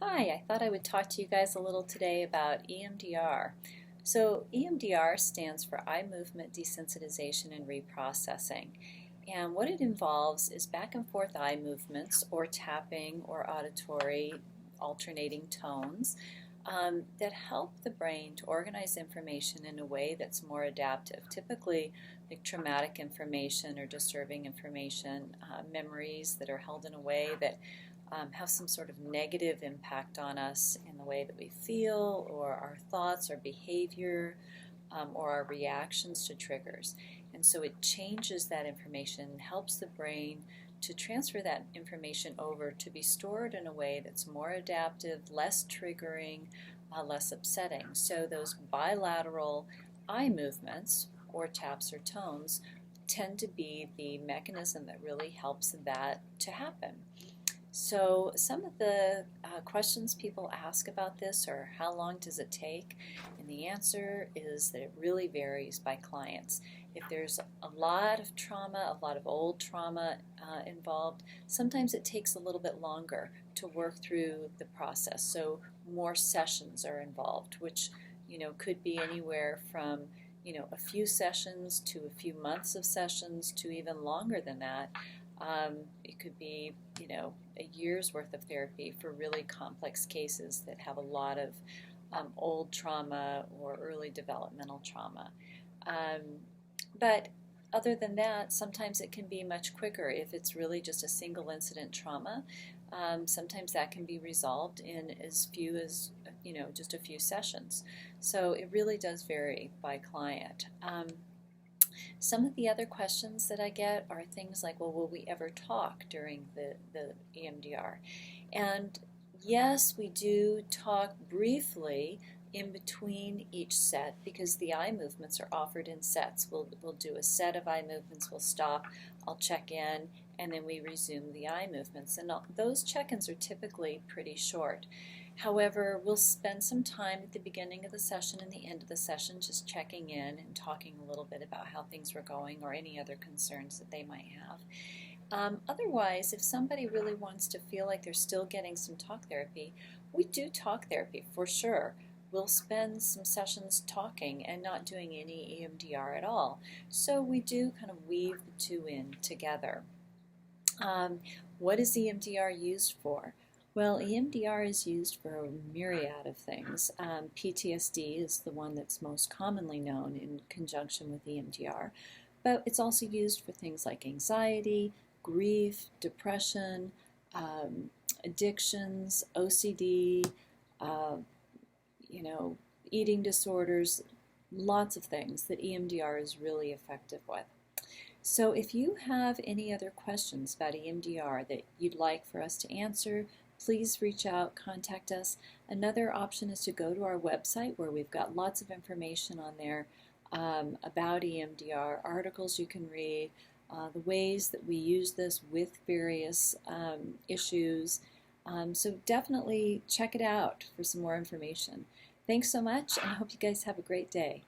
Hi, I thought I would talk to you guys a little today about EMDR. So EMDR stands for Eye Movement Desensitization and Reprocessing. And what it involves is back and forth eye movements or tapping or auditory alternating tones that help the brain to organize information in a way that's more adaptive. Typically, like traumatic information or disturbing information, memories that are held in a way that have some sort of negative impact on us in the way that we feel or our thoughts or behavior or our reactions to triggers. And so it changes that information, helps the brain to transfer that information over to be stored in a way that's more adaptive, less triggering, less upsetting. So those bilateral eye movements or taps or tones tend to be the mechanism that really helps that to happen. So some of the questions people ask about this are how long does it take? And the answer is that it really varies by clients. If there's a lot of trauma, a lot of old trauma involved, sometimes it takes a little bit longer to work through the process. So more sessions are involved, which could be anywhere from a few sessions to a few months of sessions to even longer than that. It could be, a year's worth of therapy for really complex cases that have a lot of old trauma or early developmental trauma. But other than that, sometimes it can be much quicker if it's really just a single incident trauma. Sometimes that can be resolved in as few as, just a few sessions. So it really does vary by client. Some of the other questions that I get are things like, well, will we ever talk during the EMDR? And yes, we do talk briefly in between each set because the eye movements are offered in sets. We'll do a set of eye movements, we'll stop, I'll check in, and then we resume the eye movements. And those check-ins are typically pretty short. However, we'll spend some time at the beginning of the session and the end of the session just checking in and talking a little bit about how things were going or any other concerns that they might have. Otherwise, if somebody really wants to feel like they're still getting some talk therapy, we do talk therapy for sure. We'll spend some sessions talking and not doing any EMDR at all. So we do kind of weave the two in together. What is EMDR used for? Well, EMDR is used for a myriad of things. PTSD is the one that's most commonly known in conjunction with EMDR, but it's also used for things like anxiety, grief, depression, addictions, OCD, eating disorders, lots of things that EMDR is really effective with. So if you have any other questions about EMDR that you'd like for us to answer, please reach out, contact us. Another option is to go to our website where we've got lots of information on there about EMDR, articles you can read, the ways that we use this with various issues. So definitely check it out for some more information. Thanks so much, and I hope you guys have a great day.